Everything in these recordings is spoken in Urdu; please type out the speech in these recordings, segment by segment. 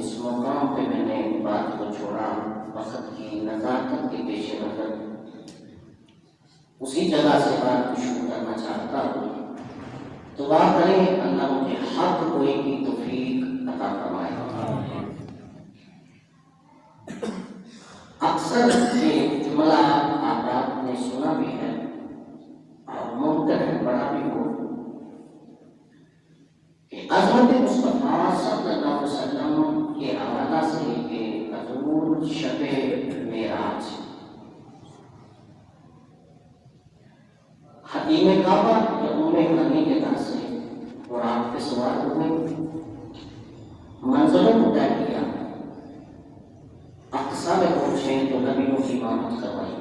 جس مقام پہ میں نے بات کو چھوڑا وقت کی نزاکت کے پیش نظر اسی جگہ سے بات کو شروع کرنا چاہتا ہوں. دعا کریں اللہ مجھے حق گوئی کی توفیق عطا فرمائے. اکثر یہ جملہ آپ نے سنا بھی ہے اور ممکن ہے پڑھا بھی ہو کہ حضرت مصطفیٰ صلی اللہ علیہ وسلم کے حوالہ سے کہ حضور شب معراج حتیم کعبہ یا ام ہانی کے گھر سے اور آپ کے سوال ہوئے منزلوں کو طے کیا اقصی میں پہنچے تو نبیوں کی امامت کروائی.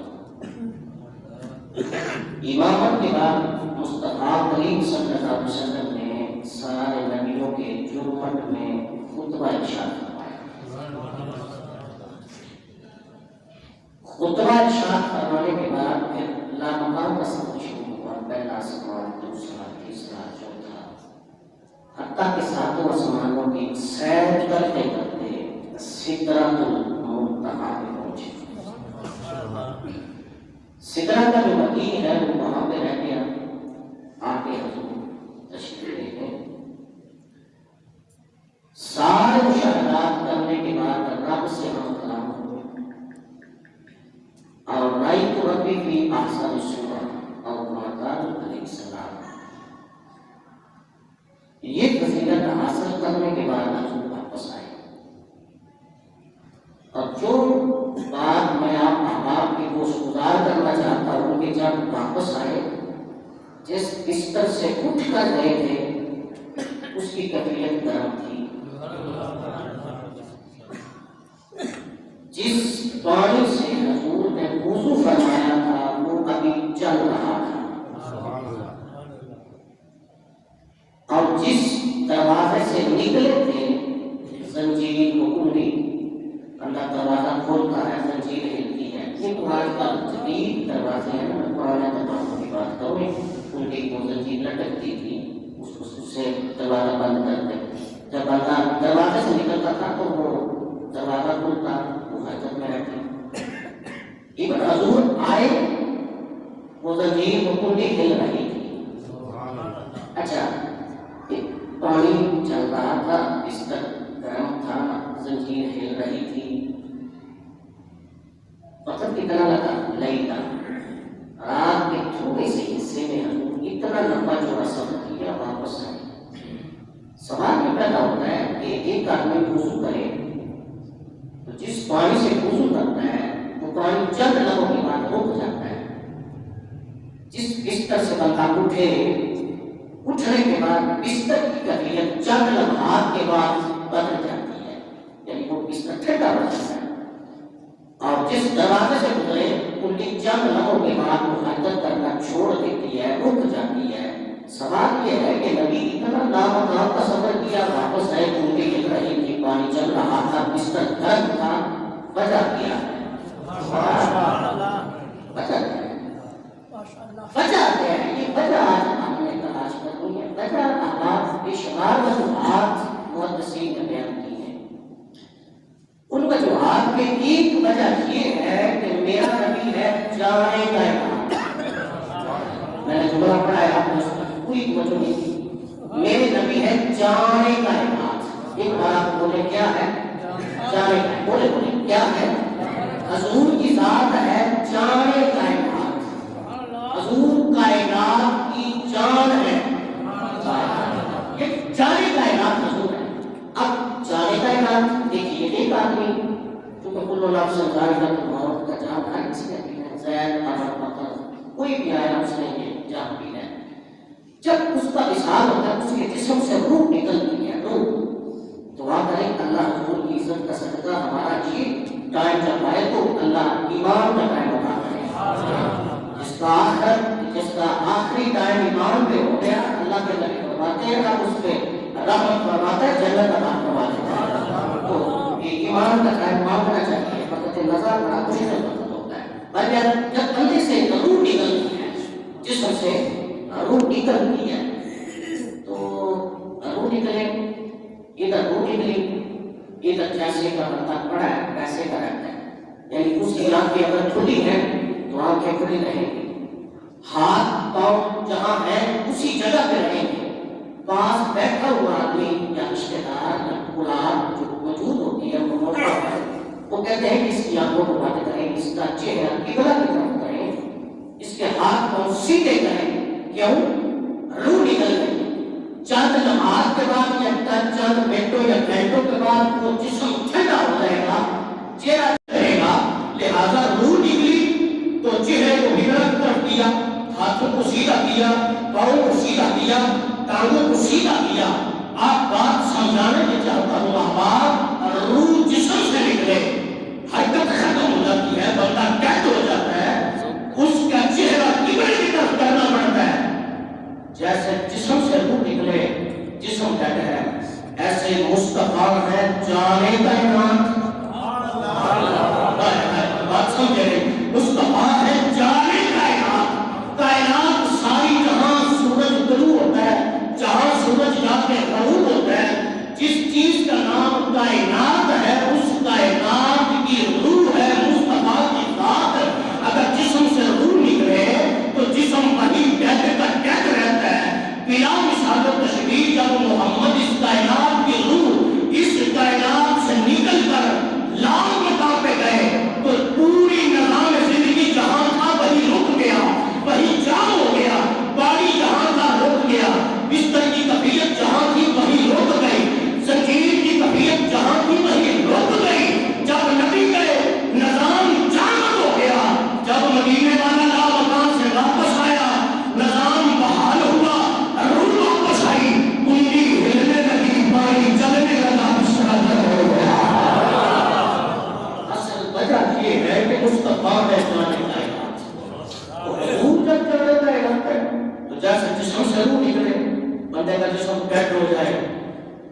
امامت کے بعد مصطفیٰ کریم صلی اللہ علیہ وسلم نے سارے نبیوں کے جرمٹ میں خطبہ ارشاد فرمایا. خطبہ ارشاد فرمانے کے بعد پھر لامقام کا سفر شروع ہوا. پہلا آسمان، دوسرا، تیسرا، چوتھا، حتیٰ کہ ساتوں آسمانوں کی سیر کرتے کرتے سدرۃ المنتہا پہ پہنچے. سدرہ کا جو مکین ہے وہ وہاں پہ رہ گیا. آگے حضور تشریف لے گئے. سارے مشاہدات کرنے کے بعد رب سے ہم کلام ہوئے اور رأیت ربی فی احسن صورۃ اور مقال علیہ السلام. یہ فضیلت حاصل کرنے کے بعد حضور واپس آئے. اور جو بات میں آپ احباب کی گوش گزار کرنا چاہتا ہوں کہ جب واپس آئے جس بستر سے اٹھ کر گئے تھے اس کی کیفیت گرم تھی. جس پانی سے حضور نے وضو فرمایا تھا وہ ابھی چل رہا تھا اور جس دروازے سے نکلے تھے زنجیر کو کنڈی اللہ دروازہ کھولتا ہے زنجیر ہلتی ہے. یہ قرآن کا جدید دروازے ہیں. میں پرانے دروازوں کی بات کروں کنڈی کو زنجیر لٹکتی تھی اس سے دروازہ بند کرتے. جب بندہ دروازے سے نکلتا تھا تو وہ دروازہ کھولتا وہ حرکت میں رہتی. ابن حضور آئے وہ زنجیر کو کنڈی ہل رہی تھی. اچھا پانی چل رہا تھا بستر گرم تھا زنجیر ہل رہی تھی. وقت کتنا لگا؟ لیلا رات کے تھوڑے سے حصے میں حضور اتنا لمبا چوڑا سفر کیا واپس آئے. سوال یہ پیدا ہوتا ہے کہ ایک آدمی وضو کرے تو جس پانی سے وضو کرتا ہے وہ پانی چند لمحوں کے بعد رک جاتا ہے. جس بستر سے بندہ اٹھے اٹھنے کے بعد بستر کی کیفیت چند لمحات کے بعد بدل جاتی ہے یعنی وہ بستر ٹھنڈا ہو جاتا ہے. اور جس دروازے سے گزرے کنڈی چند لمحوں کے بعد وہ حرکت کرنا چھوڑ دیتی ہے رک جاتی ہے. سوال یہ ہے کہ نبی اتنا لامقام کا سفر کیا واپس آئے کنڈی ہل رہی تھی پانی چل رہا تھا بستر گرم تھا. وجہ کیا ہے؟ وجہ کیا ہے؟ یہ وجہ آج ہم نے تلاش کرنی ہے. وجہ احباب بشمار وجوہات محدثین نے بیان کی ہیں. ان وجوہات میں ایک وجہ یہ ہے کہ میرا نبی ہے جانے کائنات. میں نے جملہ پڑھا ہے آپ نے کوئی وجہ نہیں تھی. میرے نبی ہے جانے کائنات. ایک بار آپ بولے کیا ہے؟ جانے کائنات. بولے کیا ہے؟ حضور کی ذات ہے جانے کائنات. حضور کائنات کی جان ہے. یہ جانے کائنات حضور ہے. اب جانے کائنات دیکھیے ایک آدمی کیونکہ کل نفس ذائقۃ الموت کا جان ہر کسی نے پینا ہے. زید امر بکر کوئی بھی آیا اس نے یہ جان پینا ہے. جب اس کا وصال ہوتا ہے اس کے جسم سے روح نکلتی ہے. روح دعا کریں اللہ حضور کی عزت کا صدقہ ہمارا یہ ٹائم جب آئے تو اللہ ایمان کا ٹائم عطا کرے. جس کا آخری ٹائم ایمان پہ ہو گیا اللہ کے نبی فرماتے ہیں آپ اس پہ رحمت فرماتا ہے جنت عطا فرما دیتا ہے. تو یہ ایمان کا ٹائم مانگنا چاہیے. وقت نظر بڑا خوشی سے وقت ہوتا ہے پر جب اندر سے روح نکلتی ہے جسم سے روح نکلتی ہے تو روح نکلے ادھر روح نکلی ادھر جیسے کا برتن پڑا ہے ویسے کا رہتا ہے، یعنی اس کی آنکھیں اگر کھلی ہیں تو آنکھیں کھلی رہیں گی، ہاتھ پاؤں جہاں ہے اسی جگہ پہ رہیں گے، پاس بیٹھا ہوا آدمی یا رشتے دار یا اولاد جو موجود ہوتی ہے وہ کہتے ہیں کہ اس کی آنکھوں کو بند کریں، اس کا چہرہ قبلہ کی طرف کریں، اس کے ہاتھ پاؤں سیدھے کریں، کیوں؟ روح نکل گئی، چند لمحات کے بعد یا چند منٹوں یا گھنٹوں کے بعد وہ جسم ٹھنڈا ہو جائے گا، چہرہ رہے گا، لہذا روح نکلی تو چہرے کو قبلہ کی طرف کیا، ہاتھوں کو سیدھا کیا، پاؤں کو سیدھا کیا، ٹانگوں کو سیدھا کیا۔ آپ بات سمجھانے کے چاہتا ہوں احباب، روح جسم سے نکلے حرکت ختم ہو جاتی ہے، بندہ ڈیڈ ہو جاتا ہے، اس کا چہرہ قبلے کی طرف کرنا پڑتا ہے۔ جیسے جسم سے روح نکلے جسم ڈیڈ ہے، ایسے مصطفیٰ ہے جانے کائنات، بات سمجھے، مصطفیٰ ہے جانے کائنات، کائنات ساری جہاں سورج طلوع ہوتا ہے، جہاں سورج جا کے غروب ہوتا ہے، جس چیز کا نام کائنات ہے اس کائنات کی روح ہے مصطفیٰ کی ذات۔ اگر جسم سے روح نکلے تو جسم وہی ڈیڈ کا ڈیڈ رہتا ہے، بلا مثال و تشبیہ۔ جب محمد اس کائنات کی روح اس کائنات سے نکل کر لام مقام پہ گئے تو پوری نظام زندگی جہاں تھا وہی رک گیا، وہی جام ہو گیا، باڑی جہاں تھا رک گیا، بستر کی کفیت جہاں تھی وہی رک گئی، زنجیر کی کفیت جہاں تھی وہی رک گئی۔ جب نبی گئے نظام جام ہو گیا، جب مدینے والا لا مکان سے واپس آیا نظام بحال ہوا، روح واپس آئی، کنڈی ہلنے لگی، پانی چلنے لگا، بستر ہو گیا۔ اصل وجہ یہ ہے کہ مصطفیٰ ہے جانے کائنات، روح جب چلے کائنات ہے تو جیسے جسم سے روح نکلے بندے کا جسم ڈیڈ ہو جائے،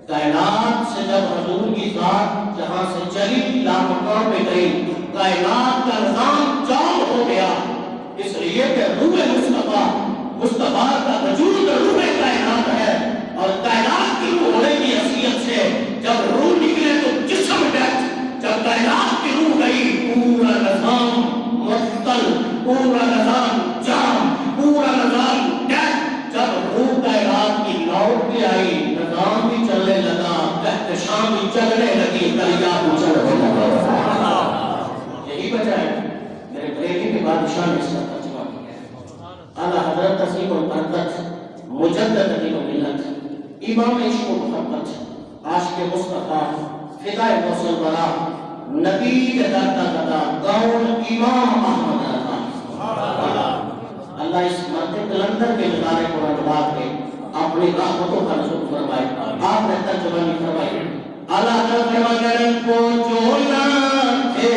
کائنات سے جب حضور کی ذات جہاں سے چلی لامکان پہ گئی، کائنات کا نظام جام ہو گیا، اس لیے کہ روح مصطفیٰ، مصطفیٰ کا وجود روح کائنات ہے، اور کائنات کی روح ہونے کی حیثیت سے جب روح نکلے تو جسم ڈیڈ، جب کائنات کی روح گئی پورا نظام معطل، پورا نظام جام، پورا نظام ڈیڈ۔ جب روح کائنات کی لوٹ کے آئی نظام بھی چلنے لگا، کہکشاں بھی چلنے لگی، دریا بھی چلنے لگا۔ یہی وجہ ہے میرے بریلی کے بادشاہ نے اس کا ترجمہ کیا ہے۔ اعلیٰ حضرت عظیم البرکت مجدد دین و ملت، امام عشق و محبت، عاشق مصطفیٰ، فدائے موصل برا، نبی کے در کا گدا، گون امام احمد رضا، اللہ اس مرد کلندر کے ادارے کو رضوات کے اپنی رحمتوں کا نزول فرمائے۔ آپ نے ترجمہ نہیں فرمائی، اللہ حضرت فرمانے کو جو نہ تھے،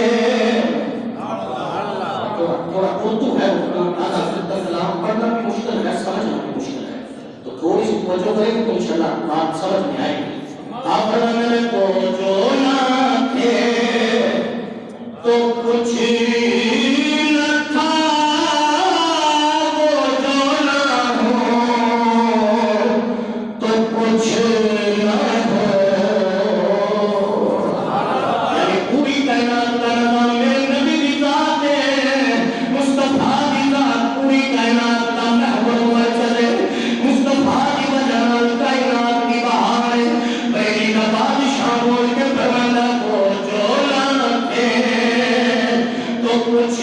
تھوڑا اردو ہے، اللہ حضرت کا کلام پڑھنا بھی مشکل ہے، سمجھنا بھی مشکل ہے، تو تھوڑی سی توجہ کریں گے تو انشاءاللہ بات سمجھ میں آئے گی۔ آپ فرمانے کو جو نہ تھے تو کچھ نہ تھا، وہ جو نہ ہو تو کچھ نہ ہو، یعنی پوری کائنات کا نظام میرے نبی کی ذات ہے، مصطفیٰ کی ذات پوری کائنات کا محور پر چلے، مصطفیٰ کی وجہ کائنات کی بہار ہے۔ پہلی کا بادشاہ بول کے فرمانا کو جو نہ تھے تو کچھ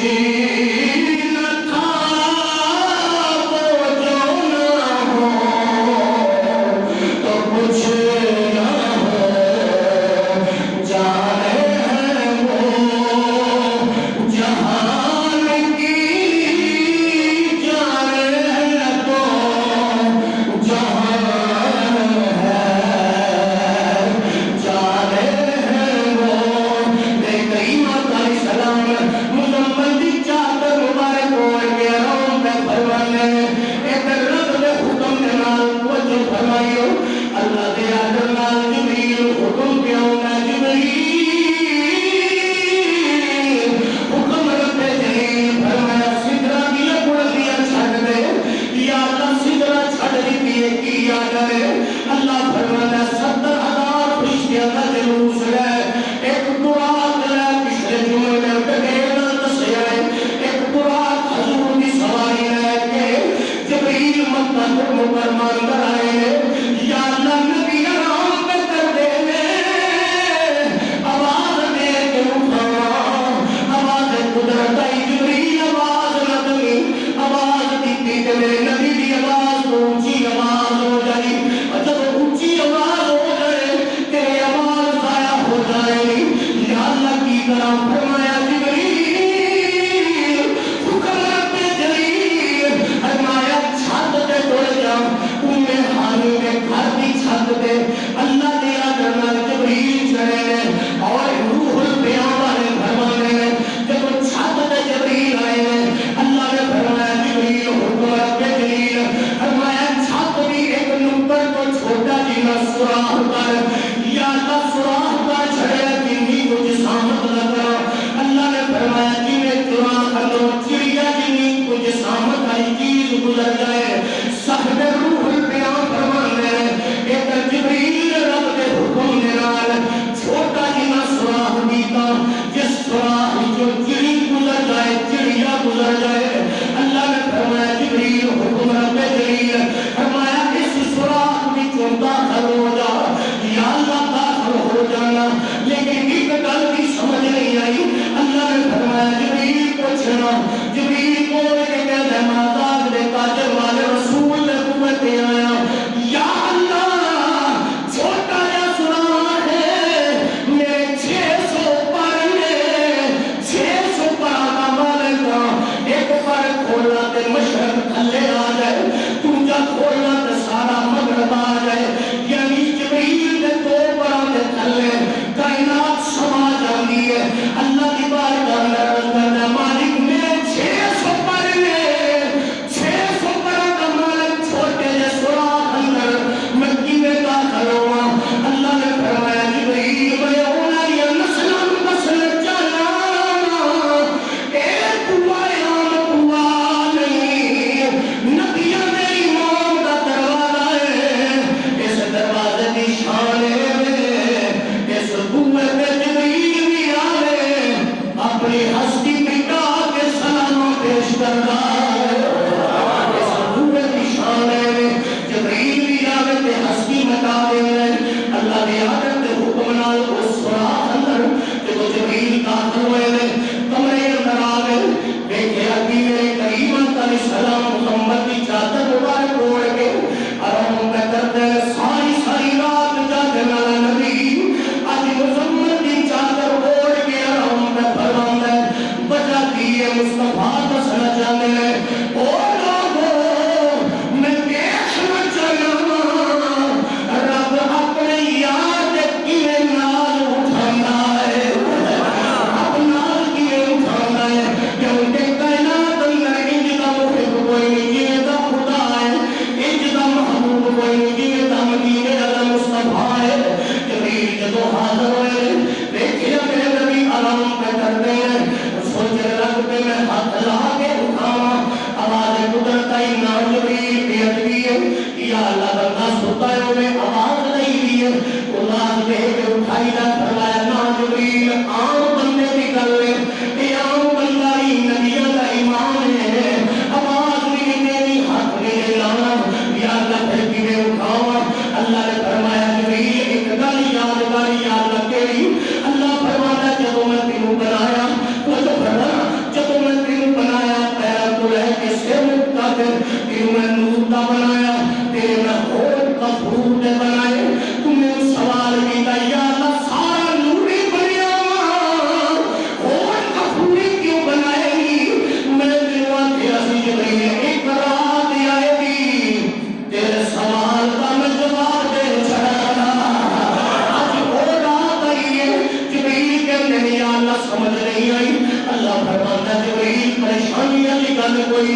نہ تھا، وہ جو نہ ہو تو کچھ نہ ہو، جانے ہیں وہ جہان کی، جانے ہیں تو جہان ہے، جانے ہیں وہ بے قیمت علیہ السلام مزمل دی چادر مبارک ہوئے کے روم میں فرمانے، ایک رب نے حکم کے نال توجہ فرمائیو، اللہ دے آدر نال جبریل حکم کیا ہونا، جبریل حکم رکھتے جلیل فرمایا سدرہ کی لکڑ دیا چھڑ دے، یا اللہ سدرہ چھڑ دی کیا کرے، اللہ فرمانا 70,000 فرشتیاں کا جلوس ہے،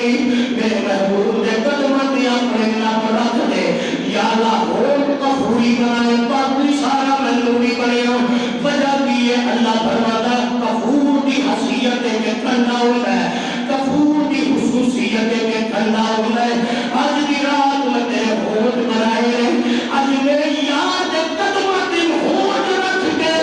سنی میرے محبوب دے قدموں تے اپنے نب رکھ دے یا اللہ ہوٹ کفوری بنائے باقی سارا ملوری بنیا وجہ کی ہے اللہ فرماتا کفور دی حیثیت کے ٹھنڈا ہوتا ہے کفور دی خصوصیت کے ٹھنڈا ہوتا ہے آج دی رات میں تیرے ہوٹ بنائے آج میرے یاد قدموں تے ہوٹ رکھ کے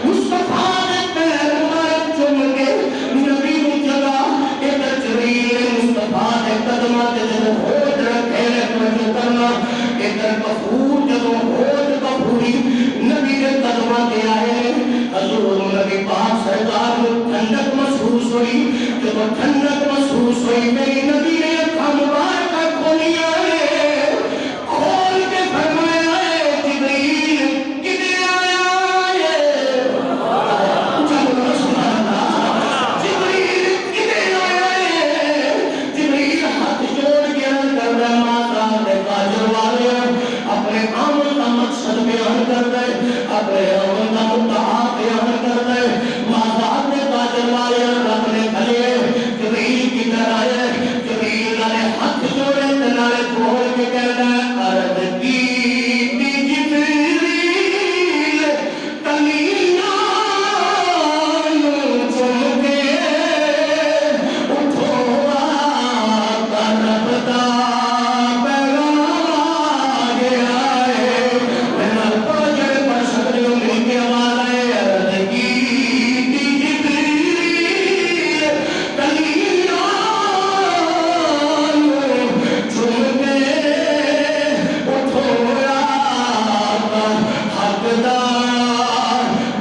مصطفیٰ نے پیر مبارک چوم کے نبی کو جگہ ادھر جبریل مصطفیٰ نے قدموں تے جب ہوٹ رکھے تو کرنا ادھر کفور جب ہوٹ کفوری نبی کے قدموں تے آئے حضور نبی پاک سرکار کو ٹھنڈک محسوس ہوئی جب ٹھنڈک محسوس ہوئی میری نبی نے اکھاں مبارکہ کھولی آئے کھول کے فرمایا ہے جبریل کدھر آیا ہے جب سبحان اللہ جبریل کدھر آیا ہے جبریل ہاتھ جوڑ کے عرض کر رہا ماتا نے قادر والے اپنے عمل کا مقصد بیان کر رہے اپنے عمل کا مدعا بیان کر رہے مازاد نے قادر والے رب نے کھلے جبریل کی طرح آئے جبریل نے ہاتھ جوڑے تنالے کھول کے کہنا عرض کی جبریل کلیاں چم کے اٹھو آقا رب دا پیغام آ گیا ہے میں نہ پڑھ جڑے پڑھ سکتے ہو مل کے آواز آئے عرض کی جبریل کلیاں چم کے اٹھو آقا حق دا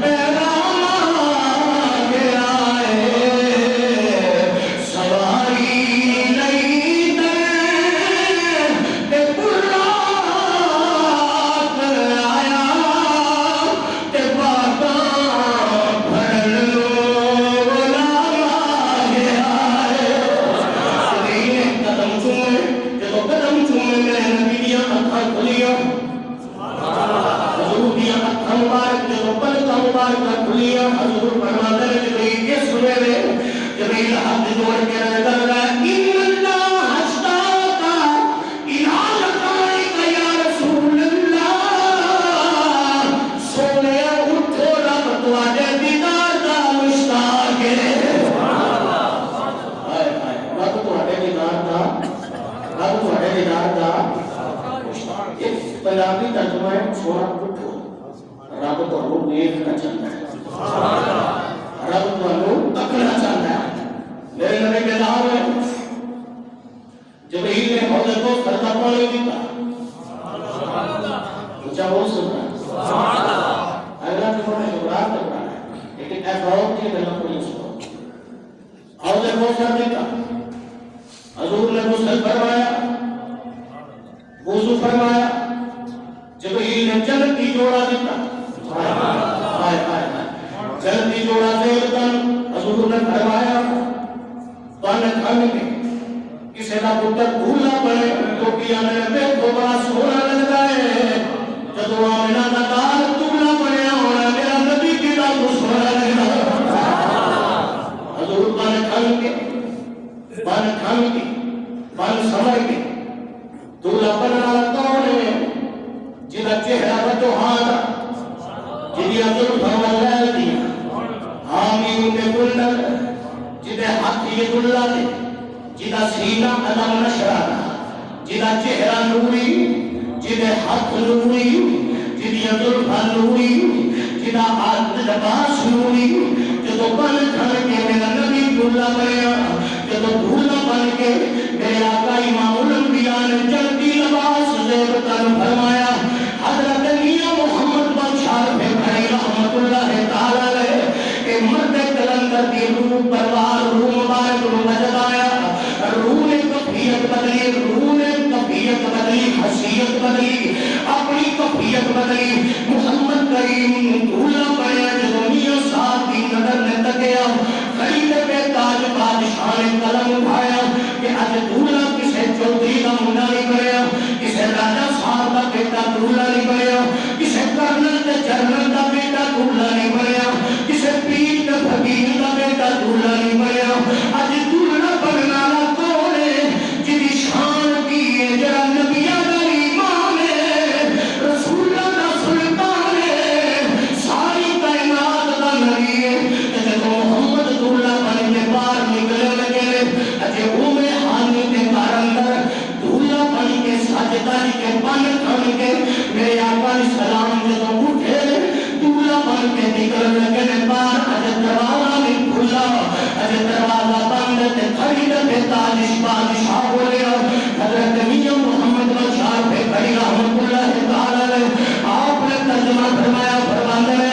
پیغام آ گیا ہے سواری نہیں تے برات آیا تے باتاں بھرن لو غلام آ گیا ہے جبریل قدم چومے جب قدم چومے میرے نبی دیا اکھاں کھلیاں حضور دیا اکھاں مبارک جب پلکاں مبارکاں کھلیاں حضور فرماتے ہیں جبریل کے سویرے جبریل ہاتھ جوڑ کے رہ کر رہا ہے ان اللہ اشتاقا الہ لقائک یا رسول اللہ سونے اٹھو رب تواڈے دیدار دا مشتاق ہے ہائے ہائے رب تواڈے دیدار دا رب تواڈے دیدار دا مشتاق ہے پنجابی ترجمہ ہے سونا اٹھو رب تانوں دیکھنا چاہتا ہے رب تانوں تکنا چاہتا ہے میرے نبی کے نام ہے جبریل نے حوض کوثر کا پانی پیتا اونچا بول سکتا ہے اللہ کے فرمان ابراہیم نے پڑھا ہے لیکن ایسا ہو کہ اللہ کو نہیں سکتا حوض کوثر پیتا حضور نے غسل فرمایا وضو فرمایا جبریل نے جنتی جوڑا دیتا ہائے ہائے جنتی جوڑا زیر تن حضور نے فرمایا پانے کھانے کے کسی کا پتر بھولا پڑے تو کیا میں دیکھو بڑا سونا لگ ہے جب آمینہ کا دار تولا پڑے ہونا میرا نبی کی دا کو سونا لگ حضور پانے کھانے کے پانے سمر کے تولا پڑنا کون ہے جنہ چہرہ بچو ہانا جنہی عزل فرمال دیا حامی کے کلر جنہ حقی اللہ دے جنہ سینہ علم نشرانا جنہ چہرہ نوری جنہ حق نوری جنہی عزل نوری جنہ عادل لباس نوری جدو بن کھڑ کے میرا نبی اللہ بنیا جدو بھولا بن کے میرے آقا امام الانبیاء نے جلدی لباس زیب تن فرمایا حضرت میاں محمد بخشار پہ بھائی رحمت اللہ تعالیٰ لے مرد کلندر دی روح پروار روح مبارک روح مجد آیا روح نے کفیت بدلی روح نے کفیت بدلی حسیت بدلی اپنی کفیت بدلی محمد کریم دھولا پڑیا جو میاں صاحب کی نظر نے تکیا خرید پہ تاج بادشاہ نے قلم اٹھایا کہ آج دھولا کسے چودھری کا منڈا نہیں پڑیا کسے راجہ صاحب کا بیٹا دھولا نہیں پڑیا کرنے لگے پار اجے دروازہ نہیں کھلا اجے دروازہ بند تے کھڑی تے تاجش بادشاہ بولے حضرت میاں محمد بشار پہ کھڑی رحمت اللہ تعالی علیہ آپ نے ترجمہ فرمایا فرماتے ہیں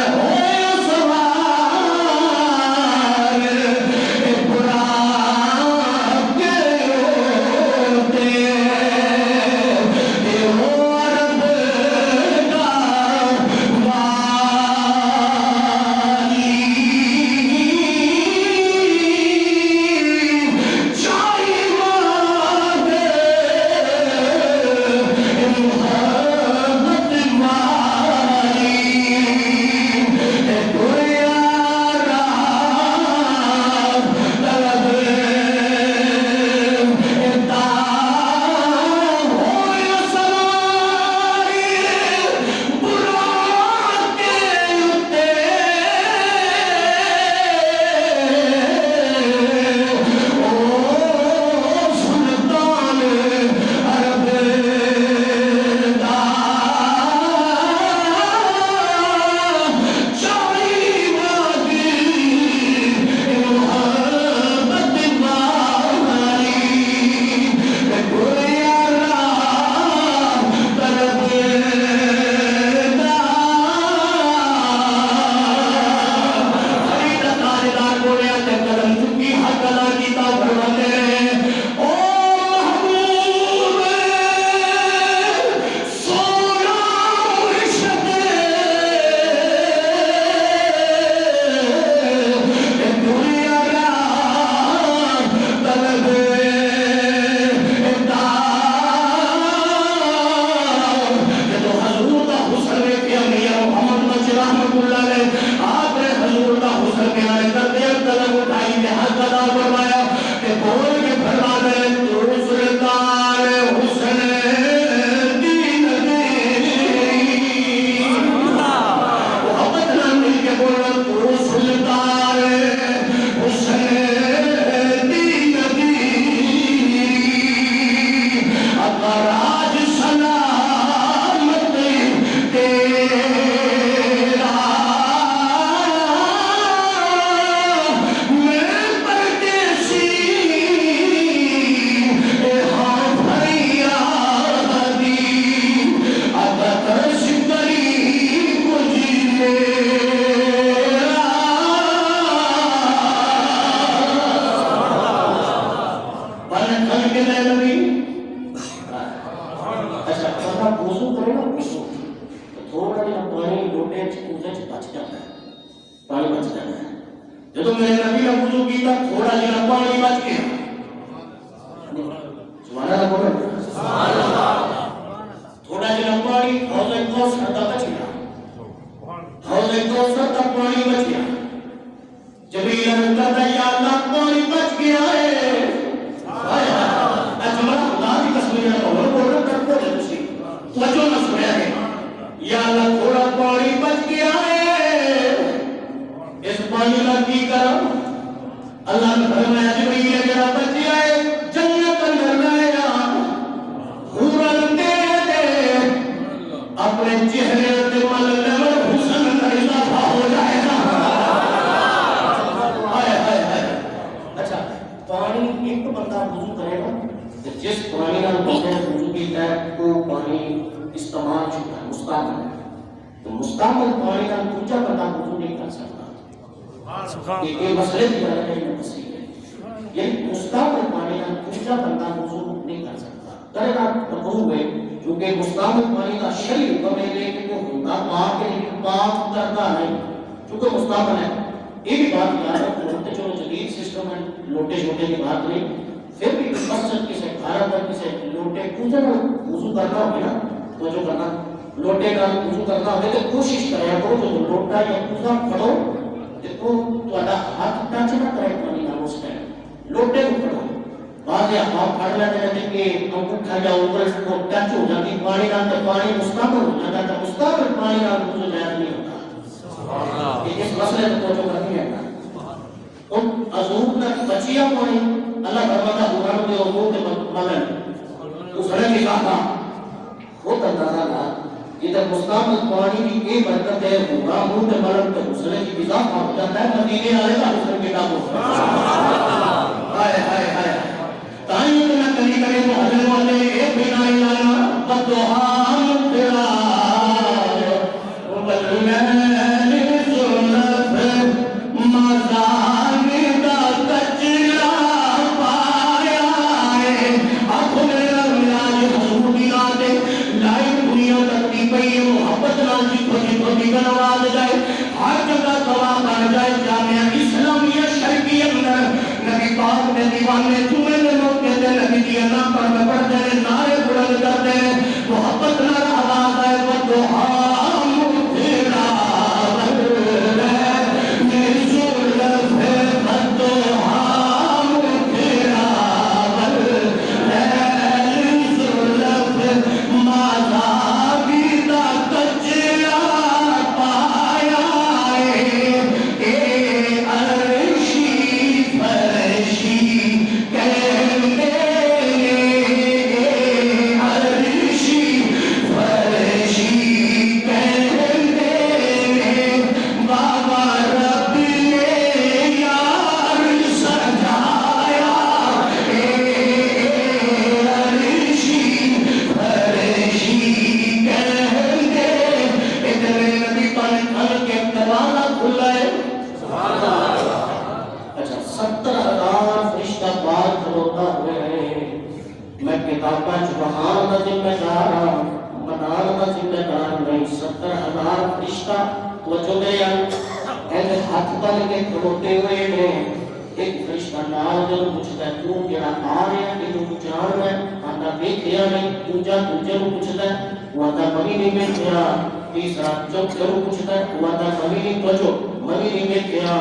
لوٹے کا وضو کرنا ہوگا تو کوشش کرے کرو جو لوٹا یا کوزا پڑو تو تہاڈا ہاتھ ٹچ نہ کرے پانی نال اس ٹائم لوٹے کو پڑو بعد یا ہاتھ پھڑ لیندے نے کہ انگوٹھا یا اوپر کو ٹچ ہو جاتی پانی نال تے پانی مستقبل ہو جاتا ہے مستقبل پانی نال وضو جائز نہیں ہوتا سبحان اللہ اس مسئلے کو توجہ کرنی ہے ان عذوب نہ بچیا پانی اللہ فرماتا ہے قرآن کے وضو کے مطلب اس نے کہا وہ اندازہ جدھر مستعمل پانی کی یہ برکت ہے پورا منہ تے مرم تے حسن کی اضافہ ہو جاتا ہے مدینے والے کا حسن کتاب ہو ہائے ہائے ہائے تائیں نہ کلی کرے تو حضرت والے ایک بنا لانا بدوہا مطرا وباللیل زلف مزان دا کچرا پایا ہے اپنے رمیاج حضوریاں دے لائی دنیا تکتی پئی محبت نال جتھو جتھو دی گنواز جائے ہر جگہ گواہ بن جائے جامعہ اسلامیہ شرقی اندر نبی پاک نے دیوانے جمعے نے موقع دے نبی دی اللہ پڑھتے ہیں نعرے بلند کرتے ہیں محبت نال آواز آئے بدوہا مطرا میری زلف بدوہا مطرا میری زلف مذہبی دا کچرا پایا ہے اے عرشی فرشی کہنے عرشی فرشی کہنے بابا رب نے یار سجایا اے عرشی فرشی کہنے ادھر نبی پاک کھل کے دروازہ کھلا ہے اچھا 70,000 فرشتہ پاک کھلوتا ہوئے ہیں میں کتابہ چبہان کا ذمہ دار ہوں منان کا ذمہ دار نہیں 70,000 فرشتہ توجہ دے یار ایسے ہاتھ بن کے کھلوتے ہوئے ہیں ایک فرشتہ نال جب پوچھتا ہے تو جڑا آ رہا ہے کہ تو جان ہے آتا دیکھیا نہیں دوجا دوجے کو پوچھتا ہے وہ آتا کبھی نہیں دیکھیا تیسرا چوتھے کو پوچھتا ہے وہ آتا کبھی نہیں توجہ کبھی نہیں دیکھیا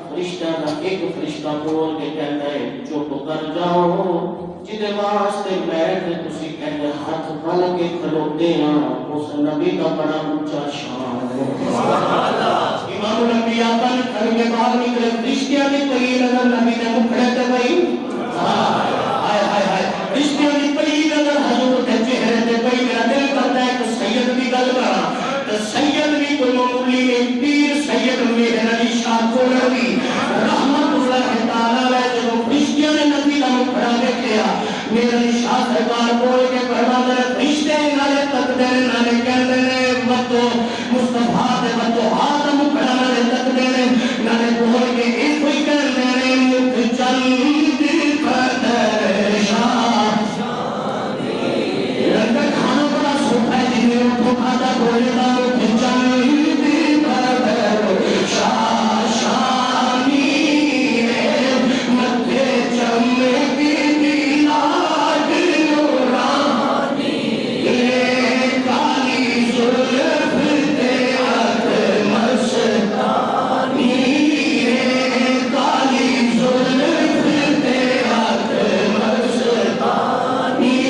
فرشتہ کا ایک فرشتہ بول کے کہتا ہے چپ کر جاؤ جدے واسطے میں تسی کہتے ہاتھ بن کے کھلوتے ہیں اس نبی کا بڑا اونچا شان ہے امام الانبیاء بن کر کے باہر نکلے فرشتیاں دی پئی نظر نبی نے مکھڑے تے پئی ہائے ہائے ہائے فرشتیاں دی پئی نظر حضور دے چہرے تے پئی میرا دل کرتا ہے کہ سید دی گل کراں تے سید بھی کوئی معمولی نہیں پیر سید مہر علی شاہ کولوی رحمت اللہ تعالی علیہ جو فرشتیاں نے نبی کا مکھڑا دیکھیا مہر علی شاہ سرکار بول کے فرماتے ہیں فرشتے نالے تکدے نالے کہندے نے وقت مصطفیٰ دے وقت ہاتھ مکھڑا نالے تکدے نالے بول کے ایک کوئی کہندے نے مکھ چند قدر شاہ رنگ کھانا بڑا سوکھا ہے جنہیں اٹھو کھاتا بولے گا مکھ چند قدر شاہ شانی ہے مدھے چمکی دیلاد نورانی کالی زلف تے عد مستانی کالی زلف تے عد مستانی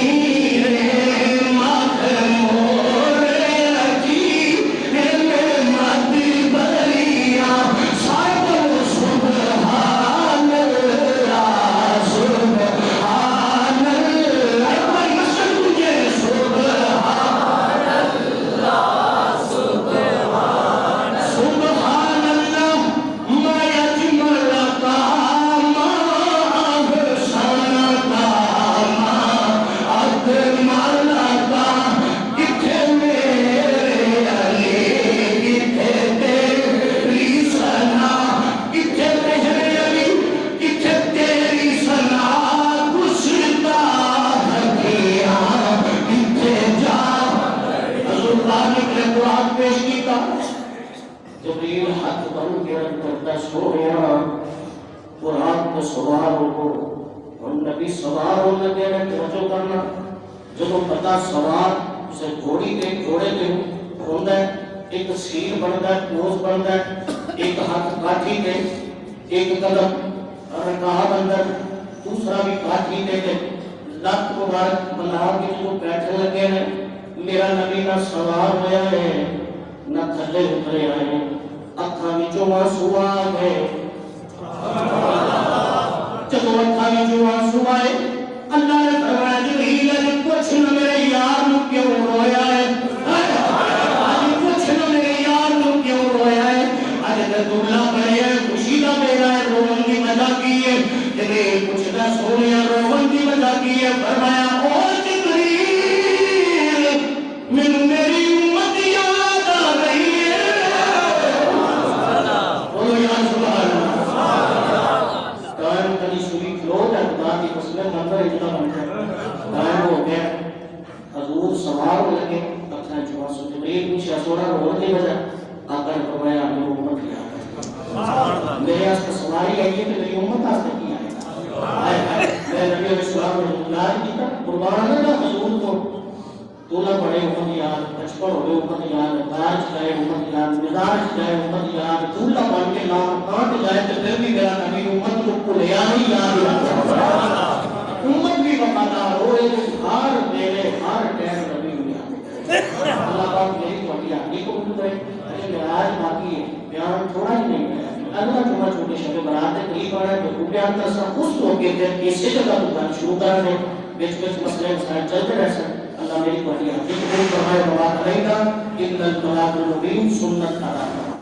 ماتھ مور رکھی مد بریاں صاحب سبحان اللہ سبحان اللہ ایک بار مسجد مجھے سبحان اللہ ما یجمل کا ما احسن کا ما اکمل کا کتھے میرے علی کتھے تیری ثنا کتھے میرے علی کتھے تیری ثنا گستاخ کیا کتھے جا حضور پاک نے قرآن پیش کیتا جبریل ہاتھ بن کے رکھ کرتا سویا قرآن کو سوار ہو اور نبی سوار ہو لگے رہے توجہ کرنا جب وہ پتا سوار اسے گھوڑی دے گھوڑے دے ہوندہ ہے ایک سیر بنتا ہے کوز بنتا ہے ایک ہاتھ کاٹھی دے ایک قدم رکعہ اندر دوسرا بھی کاٹھی دے لت مبارک بنا کے جو بیٹھے لگے ہیں میرا نبی نہ سوار ہویا ہے نہ تھلے اترے آئے اکھاں وچوں آنسو آ گئے جب اکھاں وچوں آنسو آئے اللہ نے فرمایا جبریل نے کچھ نہ میرے یار نو کیوں رویا ہے کا بیٹا ہے رومن کی وجہ کی ہے جنہیں پوچھتا سونیا رومن کی وجہ کی ہے فرمایا او جبریل من میری امت یاد آ گئی ہے بولو یا سبحان اللہ قائم کلی سوئی کھلو جا خدا کی قسم منظر اجلا بن جائے قائم ہو گیا حضور سوار ہو لگے اپنا جواب سو جبریل پوچھا سونا رومن کی وجہ آقا نے فرمایا میری امت کی آگا میرے آس پر سواری آئی ہے کہ میری امت آس پر کی آئے گا میں نبی علیہ السلام نے اللہ کی کا قربان اللہ حضور کو تولا پڑے امت یاد بچپن ہوئے امت یاد تاج جائے امت یاد مزاج جائے امت یاد تولا بن کے نام کانٹ جائے تو پھر بھی میرا نبی امت کو کلیا نہیں یاد امت بھی وفادار ہوئے ہر میرے ہر ٹائم نبی ہوئی آتے اللہ پاک میری توڑی آگے کو بھی کرے آج باقی ہے بیان تھوڑا ہی نہیں ہے اللہ چھوٹا چھوٹے شبے برات قریب آ رہا ہے تو خوب بیان کر سا اس لوگ کے دن کسی جگہ دکان شروع کر دیں بیچ بیچ مسئلے مسائل چلتے رہ سکتے اللہ میری بڑی حقیقت فرمائے بابا کرے گا ان الطلاق المبین سنت کا